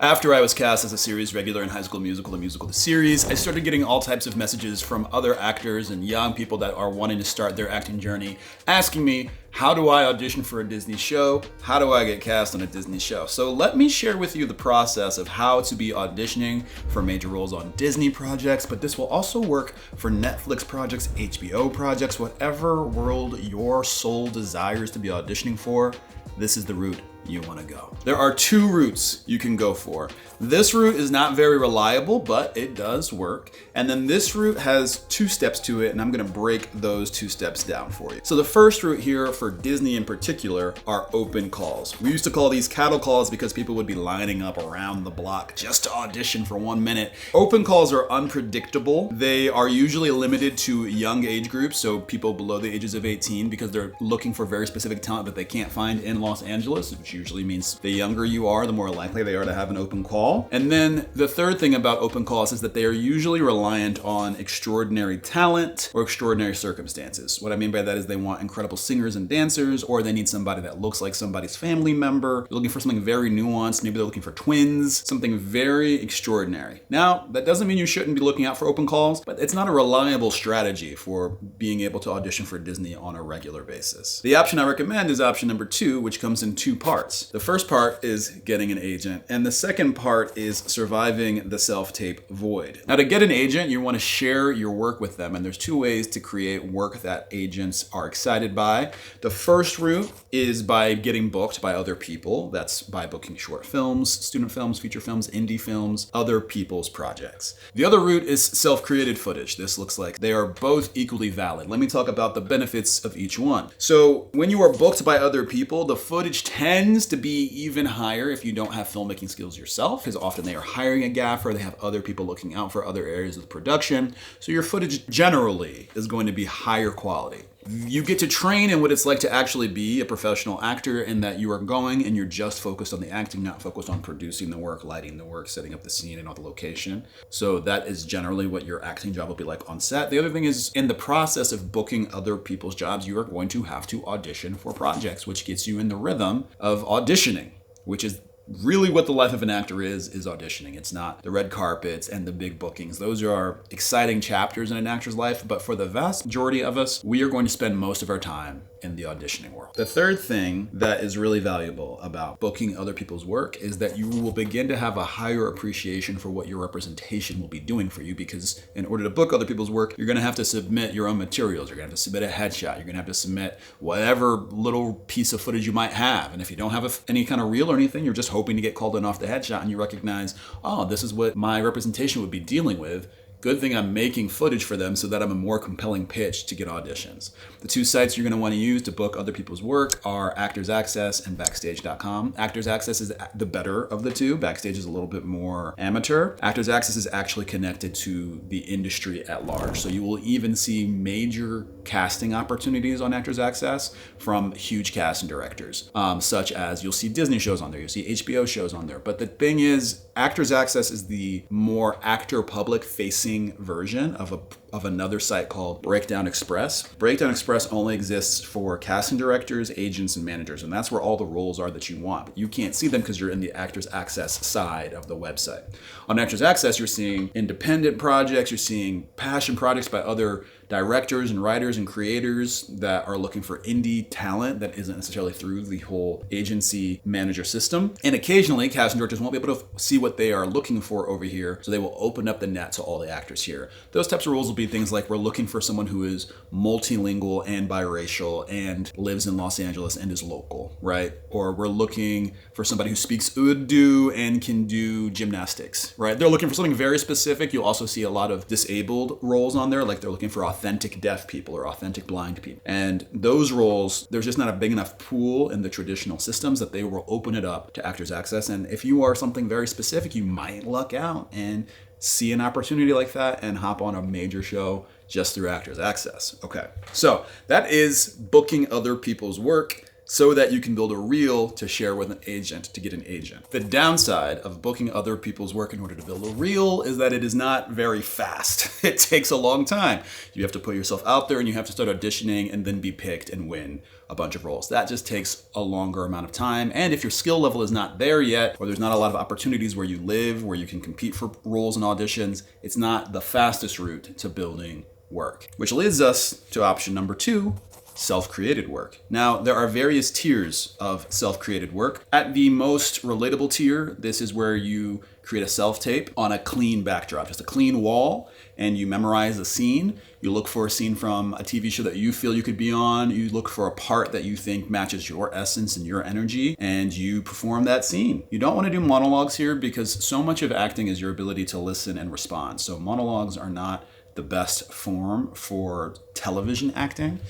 After I was cast as a series regular in High School Musical, the musical, the series, I started getting all types of messages from other actors and young people that are wanting to start their acting journey, asking me, how do I audition for a Disney show? How do I get cast on a Disney show? So let me share with you the process of how to be auditioning for major roles on Disney projects, but this will also work for Netflix projects, HBO projects, whatever world your soul desires to be auditioning for. This is the route you want to go. There are two routes you can go for. This route is not very reliable, but it does work. And then this route has two steps to it, and I'm going to break those two steps down for you. So the first route here for Disney in particular are open calls. We used to call these cattle calls because people would be lining up around the block just to audition for 1 minute. Open calls are unpredictable. They are usually limited to young age groups, so people below the ages of 18, because they're looking for very specific talent that they can't find in Los Angeles, which usually means the younger you are, the more likely they are to have an open call. And then the third thing about open calls is that they are usually reliant on extraordinary talent or extraordinary circumstances. What I mean by that is they want incredible singers and dancers, or they need somebody that looks like somebody's family member. They're looking for something very nuanced. Maybe they're looking for twins, something very extraordinary. Now, that doesn't mean you shouldn't be looking out for open calls, but it's not a reliable strategy for being able to audition for Disney on a regular basis. The option I recommend is option number 2, which comes in 2 parts. The first part is getting an agent, and the second part is surviving the self-tape void. Now, to get an agent, you want to share your work with them, and there's 2 ways to create work that agents are excited by. The first route is by getting booked by other people. That's by booking short films, student films, feature films, indie films, other people's projects. The other route is self-created footage. This looks like they are both equally valid. Let me talk about the benefits of each one. So when you are booked by other people, the footage tends to be even higher if you don't have filmmaking skills yourself, because often they are hiring a gaffer, they have other people looking out for other areas of the production. So your footage generally is going to be higher quality. You get to train in what it's like to actually be a professional actor, in that you are going and you're just focused on the acting, not focused on producing the work, lighting the work, setting up the scene and all the location. So that is generally what your acting job will be like on set. The other thing is, in the process of booking other people's jobs, you are going to have to audition for projects, which gets you in the rhythm of auditioning, which is really what the life of an actor is auditioning. It's not the red carpets and the big bookings. Those are exciting chapters in an actor's life, but for the vast majority of us, we are going to spend most of our time in the auditioning world. The third thing that is really valuable about booking other people's work is that you will begin to have a higher appreciation for what your representation will be doing for you, because in order to book other people's work, you're going to have to submit your own materials. You're going to have to submit a headshot. You're going to have to submit whatever little piece of footage you might have. And if you don't have any kind of reel or anything, you're just hoping to get called in off the headshot, and you recognize, oh, this is what my representation would be dealing with. Good thing I'm making footage for them so that I'm a more compelling pitch to get auditions. The 2 sites you're going to want to use to book other people's work are Actors Access and Backstage.com. Actors Access is the better of the 2. Backstage is a little bit more amateur. Actors Access is actually connected to the industry at large. So you will even see major casting opportunities on Actors Access from huge casting directors, such as you'll see Disney shows on there, you'll see HBO shows on there. But the thing is, Actors Access is the more actor public facing version of another site called Breakdown Express. Breakdown Express only exists for casting directors, agents, and managers, and that's where all the roles are that you want. But you can't see them because you're in the Actors Access side of the website. On Actors Access, you're seeing independent projects, you're seeing passion projects by other directors and writers and creators that are looking for indie talent that isn't necessarily through the whole agency manager system. And occasionally, casting directors won't be able to see what they are looking for over here, so they will open up the net to all the actors here. Those types of roles will be things like, we're looking for someone who is multilingual and biracial and lives in Los Angeles and is local, right? Or we're looking for somebody who speaks Urdu and can do gymnastics, right? They're looking for something very specific. You'll also see a lot of disabled roles on there, like they're looking for authentic deaf people or authentic blind people. And those roles, there's just not a big enough pool in the traditional systems that they will open it up to Actors Access. And if you are something very specific, you might luck out and see an opportunity like that and hop on a major show just through Actors Access. Okay, so that is booking other people's work. so that you can build a reel to share with an agent to get an agent. The downside of booking other people's work in order to build a reel is that it is not very fast. It takes a long time. You have to put yourself out there and you have to start auditioning and then be picked and win a bunch of roles. That just takes a longer amount of time. And if your skill level is not there yet, or there's not a lot of opportunities where you live, where you can compete for roles and auditions, it's not the fastest route to building work. Which leads us to option number 2, self-created work. Now, there are various tiers of self-created work. At the most relatable tier, this is where you create a self-tape on a clean backdrop, just a clean wall, and you memorize a scene. You look for a scene from a TV show that you feel you could be on. You look for a part that you think matches your essence and your energy, and you perform that scene. You don't want to do monologues here because so much of acting is your ability to listen and respond. So monologues are not the best form for television acting.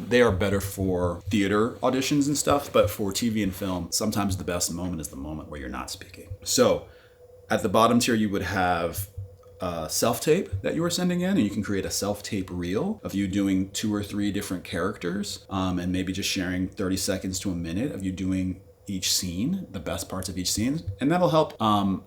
They are better for theater auditions and stuff, but for TV and film, sometimes the best moment is the moment where you're not speaking. So at the bottom tier, you would have a self-tape that you are sending in, and you can create a self-tape reel of you doing 2 or 3 different characters, and maybe just sharing 30 seconds to a minute of you doing each scene, the best parts of each scene. And that'll help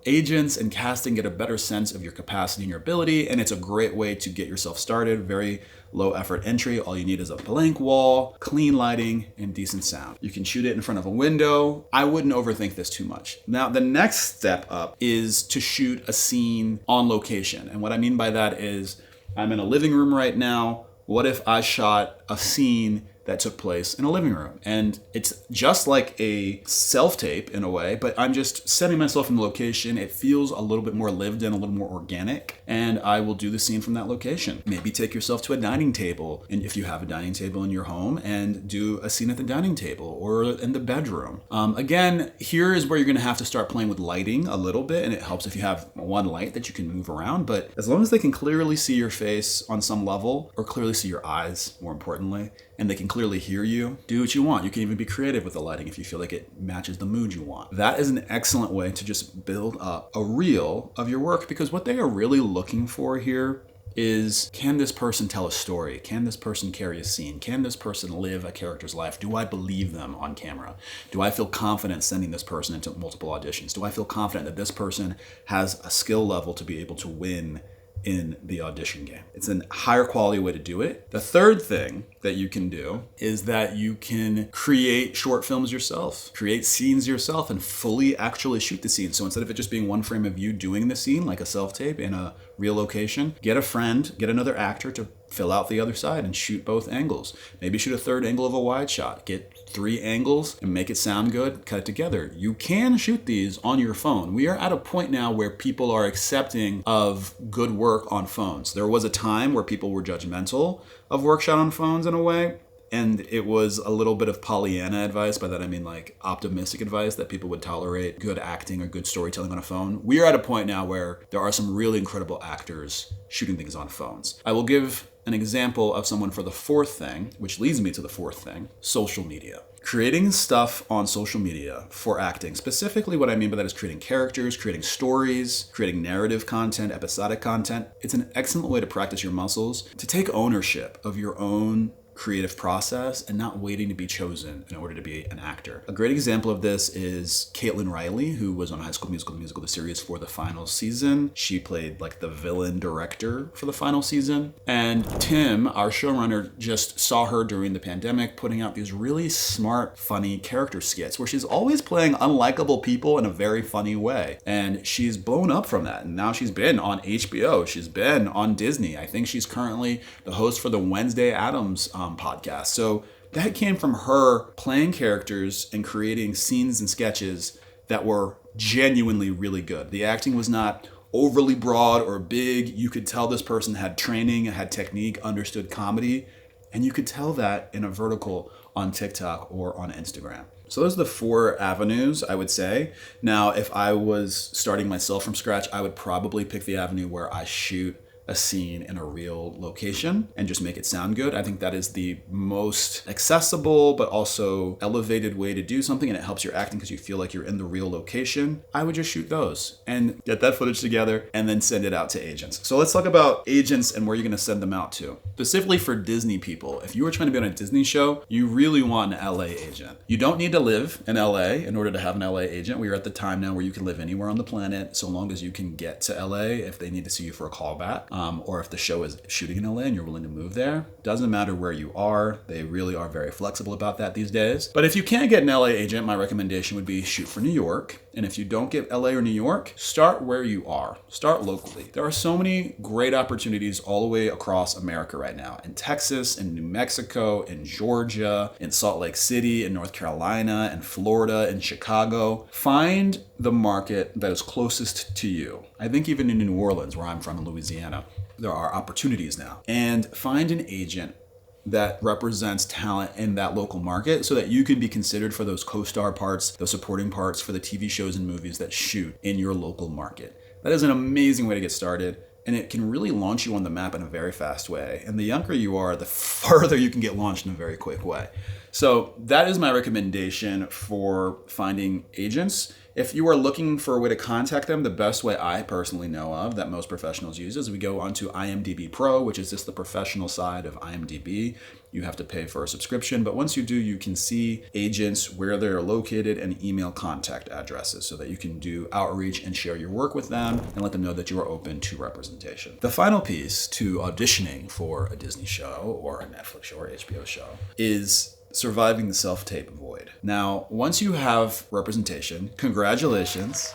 agents and casting get a better sense of your capacity and your ability. And it's a great way to get yourself started. Very low effort entry. All you need is a blank wall, clean lighting, and decent sound. You can shoot it in front of a window. I wouldn't overthink this too much. Now, the next step up is to shoot a scene on location. And what I mean by that is I'm in a living room right now. What if I shot a scene that took place in a living room? And it's just like a self-tape in a way, but I'm just setting myself in the location. It feels a little bit more lived in, a little more organic, and I will do the scene from that location. Maybe take yourself to a dining table, and if you have a dining table in your home, and do a scene at the dining table or in the bedroom. Again, here is where you're gonna have to start playing with lighting a little bit, and it helps if you have one light that you can move around, but as long as they can clearly see your face on some level, or clearly see your eyes, more importantly, and they can clearly hear you, do what you want. You can even be creative with the lighting if you feel like it matches the mood you want. That is an excellent way to just build up a reel of your work, because what they are really looking for here is, can this person tell a story? Can this person carry a scene? Can this person live a character's life? Do I believe them on camera? Do I feel confident sending this person into multiple auditions? Do I feel confident that this person has a skill level to be able to win in the audition game? It's a higher quality way to do it. The third thing that you can do is that you can create short films yourself, create scenes yourself, and fully actually shoot the scene. So instead of it just being one frame of you doing the scene, like a self-tape in a real location, get a friend, get another actor to fill out the other side and shoot both angles. Maybe shoot a third angle of a wide shot. Get 3 angles and make it sound good, cut it together. You can shoot these on your phone. We are at a point now where people are accepting of good work on phones. There was a time where people were judgmental of work shot on phones in a way, and it was a little bit of Pollyanna advice. By that I mean like optimistic advice that people would tolerate good acting or good storytelling on a phone. We are at a point now where there are some really incredible actors shooting things on phones. I will give an example of someone for the fourth thing, which leads me to the fourth thing: social media. Creating stuff on social media for acting. Specifically, what I mean by that is creating characters, creating stories, creating narrative content, episodic content. It's an excellent way to practice your muscles, to take ownership of your own creative process and not waiting to be chosen in order to be an actor. A great example of this is Caitlin Riley, who was on High School Musical, the series, for the final season. She played like the villain director for the final season. And Tim, our showrunner, just saw her during the pandemic putting out these really smart, funny character skits where she's always playing unlikable people in a very funny way. And she's blown up from that. And now she's been on HBO. She's been on Disney. I think she's currently the host for the Wednesday Addams podcast. So that came from her playing characters and creating scenes and sketches that were genuinely really good. The acting was not overly broad or big. You could tell this person had training, had technique, understood comedy, and you could tell that in a vertical on TikTok or on Instagram. So those are the 4 avenues, I would say. Now, if I was starting myself from scratch, I would probably pick the avenue where I shoot a scene in a real location and just make it sound good. I think that is the most accessible but also elevated way to do something, and it helps your acting because you feel like you're in the real location. I would just shoot those and get that footage together and then send it out to agents. So let's talk about agents and where you're going to send them out to. Specifically for Disney people, if you were trying to be on a Disney show, you really want an LA agent. You don't need to live in LA in order to have an LA agent. We are at the time now where you can live anywhere on the planet so long as you can get to LA if they need to see you for a callback, or if the show is shooting in LA and you're willing to move there. Doesn't matter where you are. They really are very flexible about that these days. But if you can't get an LA agent, my recommendation would be shoot for New York. And if you don't get LA or New York, start where you are. Start locally. There are so many great opportunities all the way across America right now. In Texas, in New Mexico, in Georgia, in Salt Lake City, in North Carolina, in Florida, in Chicago. Find the market that is closest to you. I think even in New Orleans, where I'm from in Louisiana, there are opportunities now. And find an agent that represents talent in that local market so that you can be considered for those co-star parts, those supporting parts for the TV shows and movies that shoot in your local market. That is an amazing way to get started, and it can really launch you on the map in a very fast way. And the younger you are, the farther you can get launched in a very quick way. So that is my recommendation for finding agents. If you are looking for a way to contact them, the best way I personally know of that most professionals use is we go onto IMDb Pro, which is just the professional side of IMDb. You have to pay for a subscription, but once you do, you can see agents, where they're located, and email contact addresses so that you can do outreach and share your work with them and let them know that you are open to representation. The final piece to auditioning for a Disney show or a Netflix show or HBO show is surviving the self-tape void. Now, once you have representation, congratulations.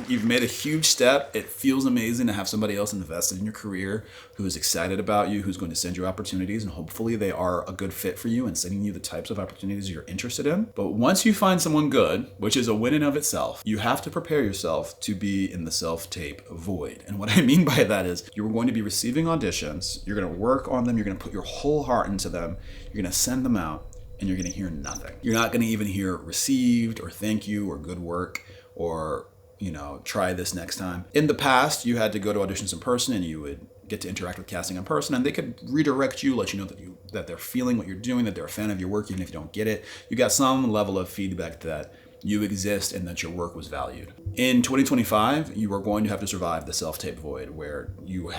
You've made a huge step. It feels amazing to have somebody else invested in your career who is excited about you, who's going to send you opportunities, and hopefully they are a good fit for you and sending you the types of opportunities you're interested in. But once you find someone good, which is a win in of itself, you have to prepare yourself to be in the self-tape void. And what I mean by that is you're going to be receiving auditions, you're going to work on them, you're going to put your whole heart into them, you're going to send them out, and you're going to hear nothing. You're not going to even hear received or thank you or good work or, try this next time. In the past, you had to go to auditions in person and you would get to interact with casting in person, and they could redirect you, let you know that they're feeling what you're doing, that they're a fan of your work, even if you don't get it. You got some level of feedback that you exist and that your work was valued. In 2025, you are going to have to survive the self-tape void where you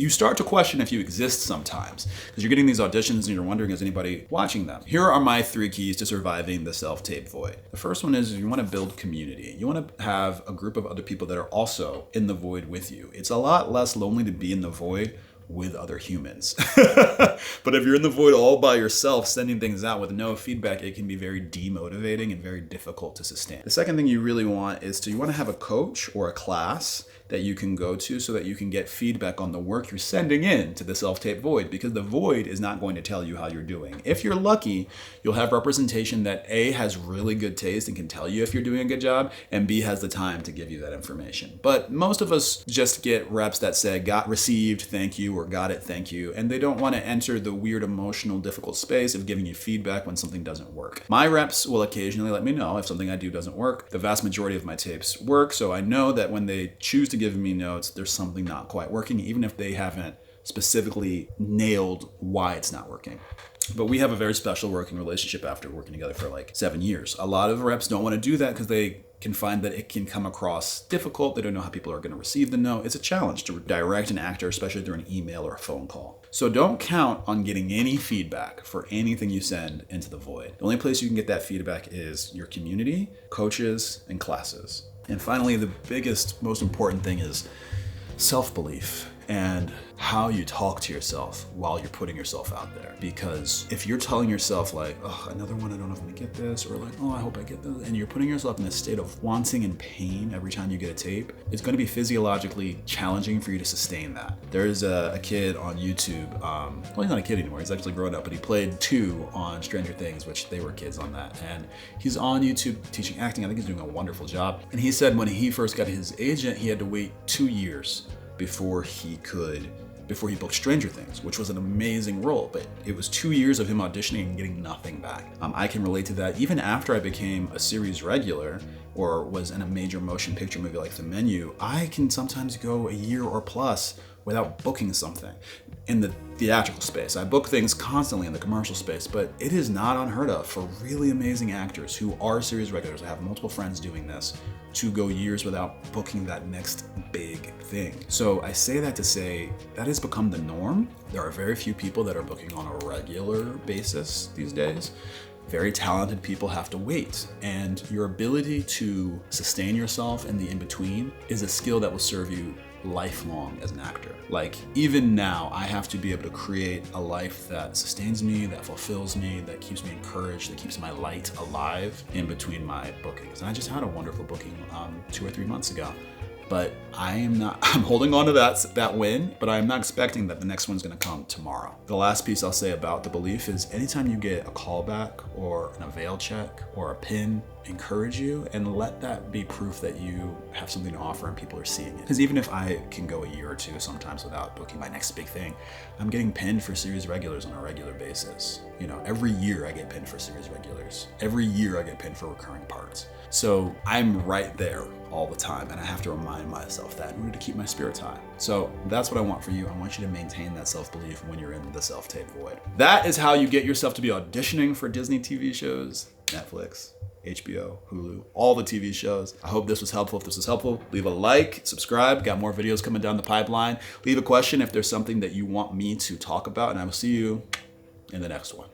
start to question if you exist sometimes because you're getting these auditions and you're wondering, is anybody watching them? Here are my 3 keys to surviving the self-tape void. The first one is you want to build community. You want to have a group of other people that are also in the void with you. It's a lot less lonely to be in the void with other humans. But if you're in the void all by yourself, sending things out with no feedback, it can be very demotivating and very difficult to sustain. The second thing you really want is you want to have a coach or a class that you can go to so that you can get feedback on the work you're sending in to the self-tape void, because the void is not going to tell you how you're doing. If you're lucky, you'll have representation that A, has really good taste and can tell you if you're doing a good job, and B, has the time to give you that information. But most of us just get reps that say, got received, thank you, or got it, thank you, and they don't want to enter the weird, emotional, difficult space of giving you feedback when something doesn't work. My reps will occasionally let me know if something I do doesn't work. The vast majority of my tapes work, so I know that when they choose to give me notes, there's something not quite working, even if they haven't specifically nailed why it's not working. But we have a very special working relationship after working together for like 7 years. A lot of reps don't want to do that because they can find that it can come across difficult. They don't know how people are going to receive the note. It's a challenge to direct an actor, especially through an email or a phone call. So don't count on getting any feedback for anything you send into the void. The only place you can get that feedback is your community, coaches, and classes. And finally, the biggest, most important thing is self-belief and how you talk to yourself while you're putting yourself out there. Because if you're telling yourself like, oh, another one, I don't know if I'm gonna get this, or like, oh, I hope I get this, and you're putting yourself in a state of wanting and pain every time you get a tape, it's gonna be physiologically challenging for you to sustain that. There's a kid on YouTube, well, he's not a kid anymore, he's actually grown up, but he played 2 on Stranger Things, which they were kids on that. And he's on YouTube teaching acting. I think he's doing a wonderful job. And he said when he first got his agent, he had to wait 2 years before he booked Stranger Things, which was an amazing role, but it was 2 years of him auditioning and getting nothing back. I can relate to that. Even after I became a series regular or was in a major motion picture movie like The Menu, I can sometimes go a year or plus without booking something in the theatrical space. I book things constantly in the commercial space, but it is not unheard of for really amazing actors who are series regulars. I have multiple friends doing this to go years without booking that next big thing. So I say that to say that has become the norm. There are very few people that are booking on a regular basis these days. Very talented people have to wait, and your ability to sustain yourself in the in-between is a skill that will serve you lifelong as an actor. Like, even now, I have to be able to create a life that sustains me, that fulfills me, that keeps me encouraged, that keeps my light alive in between my bookings. And I just had a wonderful booking 2 or 3 months ago. But I'm holding on to that win, but I'm not expecting that the next one's gonna come tomorrow. The last piece I'll say about the belief is anytime you get a callback or an avail check or a pin, encourage you and let that be proof that you have something to offer and people are seeing it. Because even if I can go a year or two sometimes without booking my next big thing, I'm getting pinned for series regulars on a regular basis. You know, every year I get pinned for series regulars. Every year I get pinned for recurring parts. So I'm right there all the time, and I have to remind myself that in order to keep my spirits high. So that's what I want for you. I want you to maintain that self-belief when you're in the self-tape void. That is how you get yourself to be auditioning for Disney TV shows, Netflix, HBO, Hulu, all the TV shows. I hope this was helpful. If this was helpful, leave a like, subscribe. Got more videos coming down the pipeline. Leave a question if there's something that you want me to talk about, and I will see you in the next one.